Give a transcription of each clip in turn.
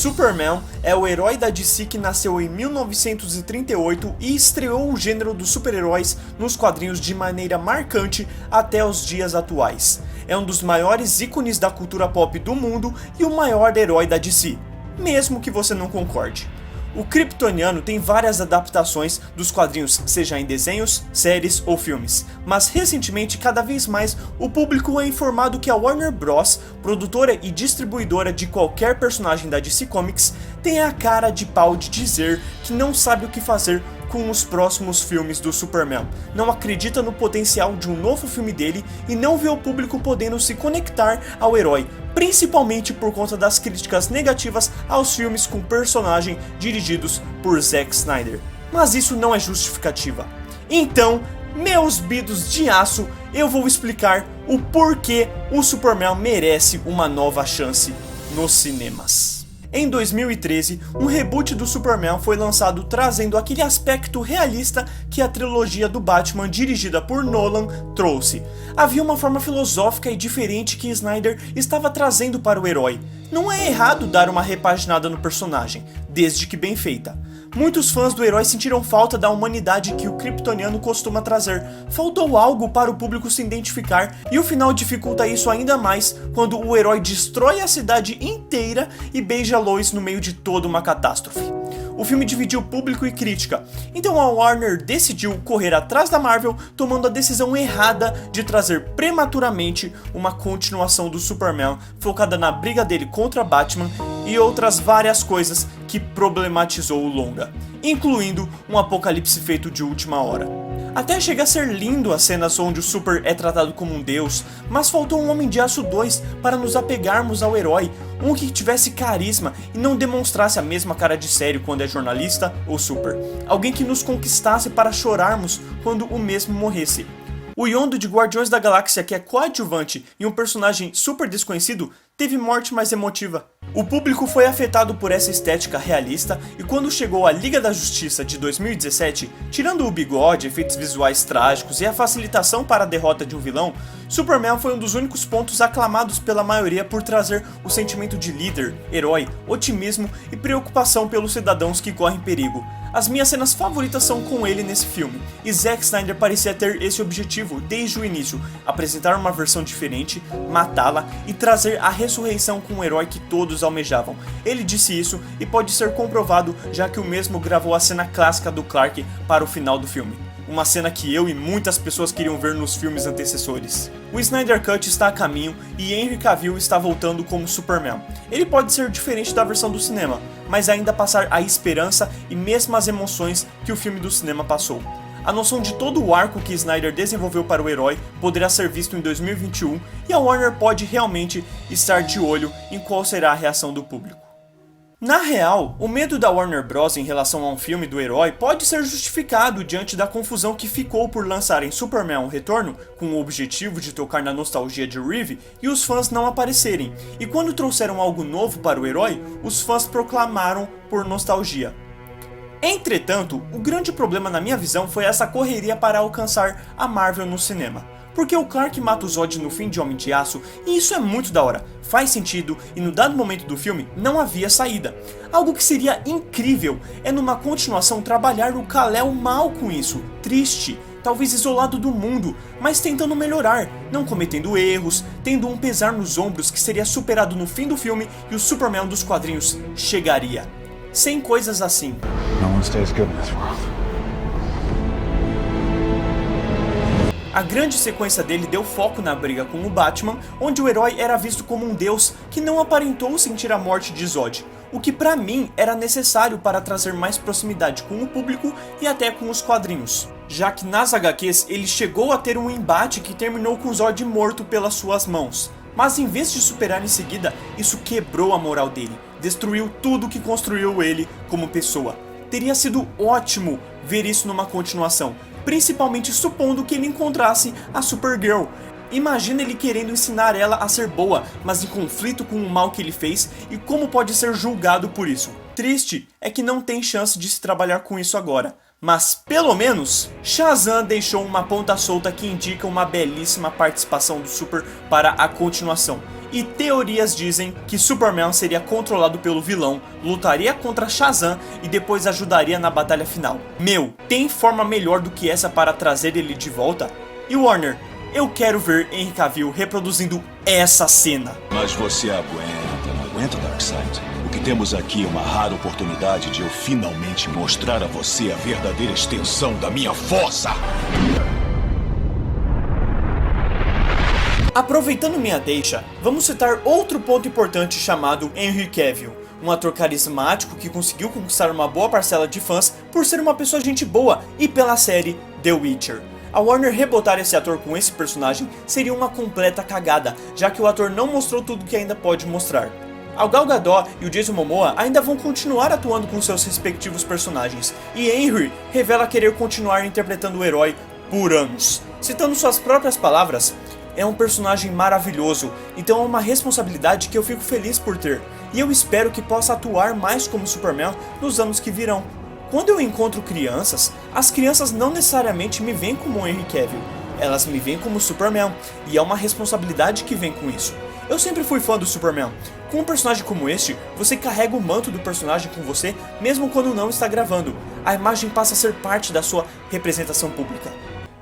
Superman é o herói da DC que nasceu em 1938 e estreou o gênero dos super-heróis nos quadrinhos de maneira marcante até os dias atuais. É um dos maiores ícones da cultura pop do mundo e o maior herói da DC, mesmo que você não concorde. O Kryptoniano tem várias adaptações dos quadrinhos, seja em desenhos, séries ou filmes, mas recentemente cada vez mais o público é informado que a Warner Bros., produtora e distribuidora de qualquer personagem da DC Comics, tem a cara de pau de dizer que não sabe o que fazer com os próximos filmes do Superman, não acredita no potencial de um novo filme dele e não vê o público podendo se conectar ao herói, principalmente por conta das críticas negativas aos filmes com personagem dirigidos por Zack Snyder. Mas isso não é justificativa. Então, meus bidos de aço, eu vou explicar o porquê o Superman merece uma nova chance nos cinemas. Em 2013, um reboot do Superman foi lançado trazendo aquele aspecto realista que a trilogia do Batman dirigida por Nolan trouxe. Havia uma forma filosófica e diferente que Snyder estava trazendo para o herói. Não é errado dar uma repaginada no personagem, desde que bem feita. Muitos fãs do herói sentiram falta da humanidade que o Kryptoniano costuma trazer. Faltou algo para o público se identificar e o final dificulta isso ainda mais quando o herói destrói a cidade inteira e beija Lois no meio de toda uma catástrofe. O filme dividiu público e crítica, então a Warner decidiu correr atrás da Marvel, tomando a decisão errada de trazer prematuramente uma continuação do Superman focada na briga dele contra Batman e outras várias coisas que problematizou o longa, incluindo um apocalipse feito de última hora. Até chega a ser lindo as cenas onde o Super é tratado como um deus, mas faltou um Homem de Aço 2 para nos apegarmos ao herói, um que tivesse carisma e não demonstrasse a mesma cara de sério quando é jornalista ou Super. Alguém que nos conquistasse para chorarmos quando o mesmo morresse. O Yondo de Guardiões da Galáxia, que é coadjuvante e um personagem super desconhecido, teve morte mais emotiva. O público foi afetado por essa estética realista e quando chegou a Liga da Justiça de 2017, tirando o bigode, efeitos visuais trágicos e a facilitação para a derrota de um vilão, Superman foi um dos únicos pontos aclamados pela maioria por trazer o sentimento de líder, herói, otimismo e preocupação pelos cidadãos que correm perigo. As minhas cenas favoritas são com ele nesse filme, e Zack Snyder parecia ter esse objetivo desde o início, apresentar uma versão diferente, matá-la e trazer a ressurreição com um herói que todos almejavam. Ele disse isso e pode ser comprovado já que o mesmo gravou a cena clássica do Clark para o final do filme. Uma cena que eu e muitas pessoas queriam ver nos filmes antecessores. O Snyder Cut está a caminho e Henry Cavill está voltando como Superman. Ele pode ser diferente da versão do cinema, mas ainda passar a esperança e mesmo as emoções que o filme do cinema passou. A noção de todo o arco que Snyder desenvolveu para o herói poderá ser visto em 2021 e a Warner pode realmente estar de olho em qual será a reação do público. Na real, o medo da Warner Bros. Em relação a um filme do herói pode ser justificado diante da confusão que ficou por lançarem Superman o Retorno, com o objetivo de tocar na nostalgia de Reeve, e os fãs não aparecerem, e quando trouxeram algo novo para o herói, os fãs proclamaram por nostalgia. Entretanto, o grande problema na minha visão foi essa correria para alcançar a Marvel no cinema. Porque o Clark mata o Zod no fim de Homem de Aço, e isso é muito da hora, faz sentido, e no dado momento do filme não havia saída. Algo que seria incrível é numa continuação trabalhar o Kal-El mal com isso, triste, talvez isolado do mundo, mas tentando melhorar, não cometendo erros, tendo um pesar nos ombros que seria superado no fim do filme e o Superman dos quadrinhos chegaria. Sem coisas assim. No one stays good in this world. A grande sequência dele deu foco na briga com o Batman, onde o herói era visto como um deus que não aparentou sentir a morte de Zod, o que pra mim era necessário para trazer mais proximidade com o público e até com os quadrinhos, já que nas HQs ele chegou a ter um embate que terminou com Zod morto pelas suas mãos. Mas em vez de superar em seguida, isso quebrou a moral dele, destruiu tudo que construiu ele como pessoa. Teria sido ótimo ver isso numa continuação, principalmente supondo que ele encontrasse a Supergirl. Imagina ele querendo ensinar ela a ser boa, mas em conflito com o mal que ele fez e como pode ser julgado por isso. Triste é que não tem chance de se trabalhar com isso agora, Mas, pelo menos, Shazam deixou uma ponta solta que indica uma belíssima participação do Super para a continuação. E teorias dizem que Superman seria controlado pelo vilão, lutaria contra Shazam e depois ajudaria na batalha final. Meu, tem forma melhor do que essa para trazer ele de volta? E Warner, eu quero ver Henry Cavill reproduzindo essa cena. Mas você aguenta, não aguenta, Darkseid? O que temos aqui é uma rara oportunidade de eu finalmente mostrar a você a verdadeira extensão da minha força. Aproveitando minha deixa, vamos citar outro ponto importante chamado Henry Cavill, um ator carismático que conseguiu conquistar uma boa parcela de fãs por ser uma pessoa gente boa e pela série The Witcher. A Warner rebotar esse ator com esse personagem seria uma completa cagada, já que o ator não mostrou tudo que ainda pode mostrar. A Gal Gadot e o Jason Momoa ainda vão continuar atuando com seus respectivos personagens, e Henry revela querer continuar interpretando o herói por anos. Citando suas próprias palavras, é um personagem maravilhoso, então é uma responsabilidade que eu fico feliz por ter, e eu espero que possa atuar mais como Superman nos anos que virão. Quando eu encontro crianças, as crianças não necessariamente me veem como Henry Cavill, elas me veem como Superman, e é uma responsabilidade que vem com isso. Eu sempre fui fã do Superman. Com um personagem como este, você carrega o manto do personagem com você, mesmo quando não está gravando. A imagem passa a ser parte da sua representação pública.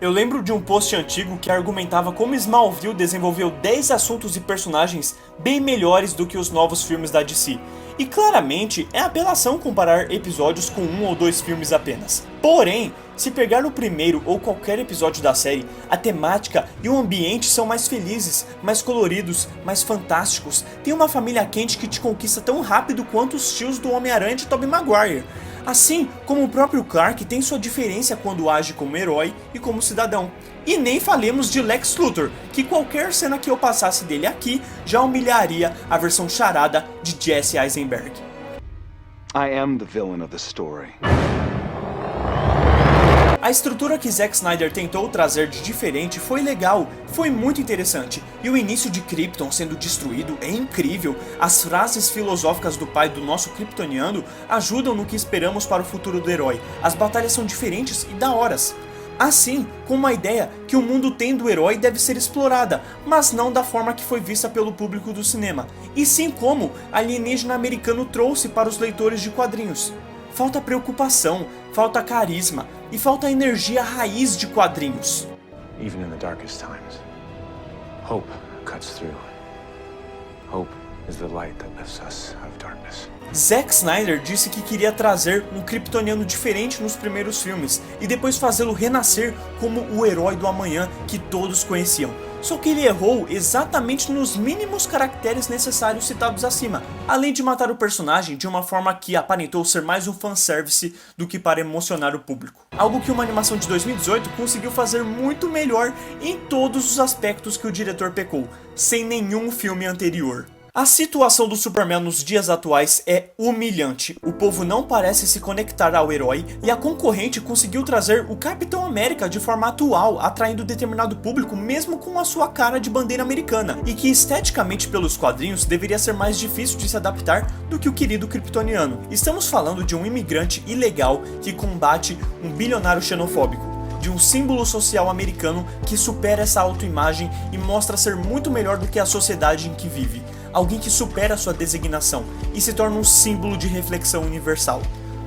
Eu lembro de um post antigo que argumentava como Smallville desenvolveu 10 assuntos e personagens bem melhores do que os novos filmes da DC. E claramente é apelação comparar episódios com 1 ou 2 filmes apenas. Porém, se pegar o primeiro ou qualquer episódio da série, a temática e o ambiente são mais felizes, mais coloridos, mais fantásticos. Tem uma família quente que te conquista tão rápido quanto os tios do Homem-Aranha de Tobey Maguire. Assim como o próprio Clark tem sua diferença quando age como herói e como cidadão. E nem falemos de Lex Luthor, que qualquer cena que eu passasse dele aqui já humilharia a versão charada de Jesse Eisenberg. I am the villain of the story. A estrutura que Zack Snyder tentou trazer de diferente foi legal, foi muito interessante, e o início de Krypton sendo destruído é incrível. As frases filosóficas do pai do nosso kryptoniano ajudam no que esperamos para o futuro do herói. As batalhas são diferentes e da horas. Assim como a ideia que o mundo tem do herói deve ser explorada, mas não da forma que foi vista pelo público do cinema, e sim como alienígena americano trouxe para os leitores de quadrinhos. Falta preocupação, falta carisma e falta energia raiz de quadrinhos. Even in the darkest times, hope cuts through. Hope is the light that lifts us out of darkness. Zack Snyder disse que queria trazer um kryptoniano diferente nos primeiros filmes e depois fazê-lo renascer como o herói do amanhã que todos conheciam. Só que ele errou exatamente nos mínimos caracteres necessários citados acima, além de matar o personagem de uma forma que aparentou ser mais um fanservice do que para emocionar o público. Algo que uma animação de 2018 conseguiu fazer muito melhor em todos os aspectos que o diretor pecou, sem nenhum filme anterior. A situação do Superman nos dias atuais é humilhante. O povo não parece se conectar ao herói e a concorrente conseguiu trazer o Capitão América de forma atual, atraindo determinado público mesmo com a sua cara de bandeira americana, e que esteticamente pelos quadrinhos deveria ser mais difícil de se adaptar do que o querido kryptoniano. Estamos falando de um imigrante ilegal que combate um bilionário xenofóbico, de um símbolo social americano que supera essa autoimagem e mostra ser muito melhor do que a sociedade em que vive. Alguém que supera sua designação e se torna um símbolo de reflexão universal.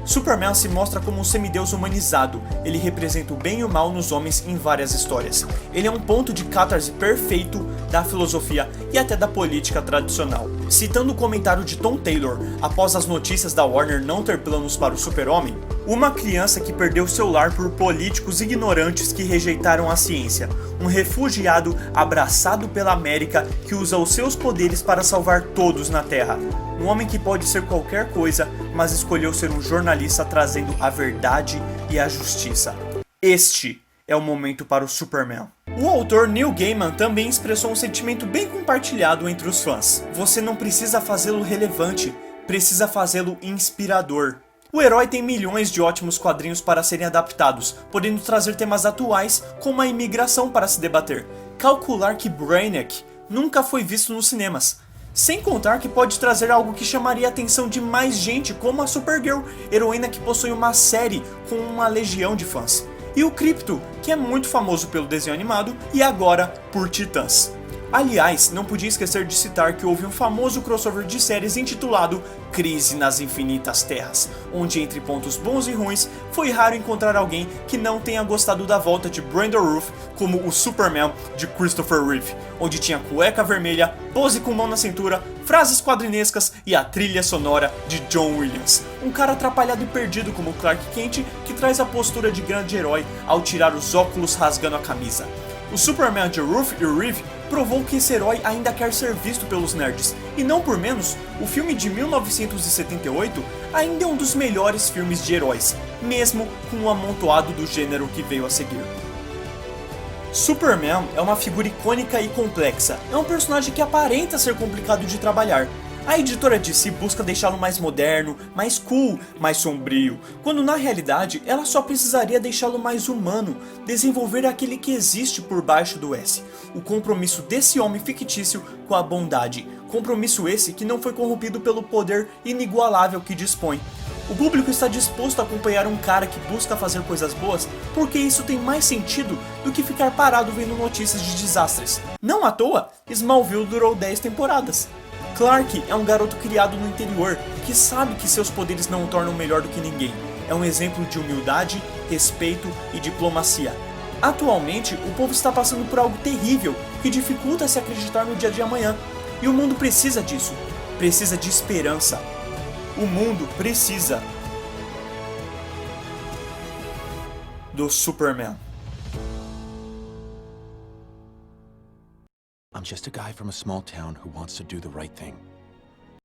Superman se mostra como um semideus humanizado, ele representa o bem e o mal nos homens em várias histórias. Ele é um ponto de catarse perfeito da filosofia e até da política tradicional. Citando o comentário de Tom Taylor após as notícias da Warner não ter planos para o Super-Homem, uma criança que perdeu seu lar por políticos ignorantes que rejeitaram a ciência, um refugiado abraçado pela América que usa os seus poderes para salvar todos na Terra, um homem que pode ser qualquer coisa, mas escolheu ser um jornalista trazendo a verdade e a justiça. Este é o momento para o Superman. O autor Neil Gaiman também expressou um sentimento bem compartilhado entre os fãs. Você não precisa fazê-lo relevante, precisa fazê-lo inspirador. O herói tem milhões de ótimos quadrinhos para serem adaptados, podendo trazer temas atuais como a imigração para se debater. Calcular que Brainiac nunca foi visto nos cinemas. Sem contar que pode trazer algo que chamaria a atenção de mais gente, como a Supergirl, heroína que possui uma série com uma legião de fãs. E o Krypto, que é muito famoso pelo desenho animado e agora por Titãs. Aliás, não podia esquecer de citar que houve um famoso crossover de séries intitulado Crise nas Infinitas Terras, onde entre pontos bons e ruins, foi raro encontrar alguém que não tenha gostado da volta de Brandon Routh como o Superman de Christopher Reeve, onde tinha cueca vermelha, pose com mão na cintura, frases quadrinescas e a trilha sonora de John Williams, um cara atrapalhado e perdido como Clark Kent que traz a postura de grande herói ao tirar os óculos rasgando a camisa. O Superman de Routh e Reeve provou que esse herói ainda quer ser visto pelos nerds, e não por menos, o filme de 1978 ainda é um dos melhores filmes de heróis, mesmo com o amontoado do gênero que veio a seguir. Superman é uma figura icônica e complexa, é um personagem que aparenta ser complicado de trabalhar. A editora DC busca deixá-lo mais moderno, mais cool, mais sombrio, quando na realidade ela só precisaria deixá-lo mais humano, desenvolver aquele que existe por baixo do S, o compromisso desse homem fictício com a bondade, compromisso esse que não foi corrompido pelo poder inigualável que dispõe. O público está disposto a acompanhar um cara que busca fazer coisas boas porque isso tem mais sentido do que ficar parado vendo notícias de desastres. Não à toa, Smallville durou 10 temporadas. Clark é um garoto criado no interior, que sabe que seus poderes não o tornam melhor do que ninguém. É um exemplo de humildade, respeito e diplomacia. Atualmente, o povo está passando por algo terrível, que dificulta se acreditar no dia de amanhã. E o mundo precisa disso. Precisa de esperança. O mundo precisa do Superman. I'm just a guy from a small town who wants to do the right thing.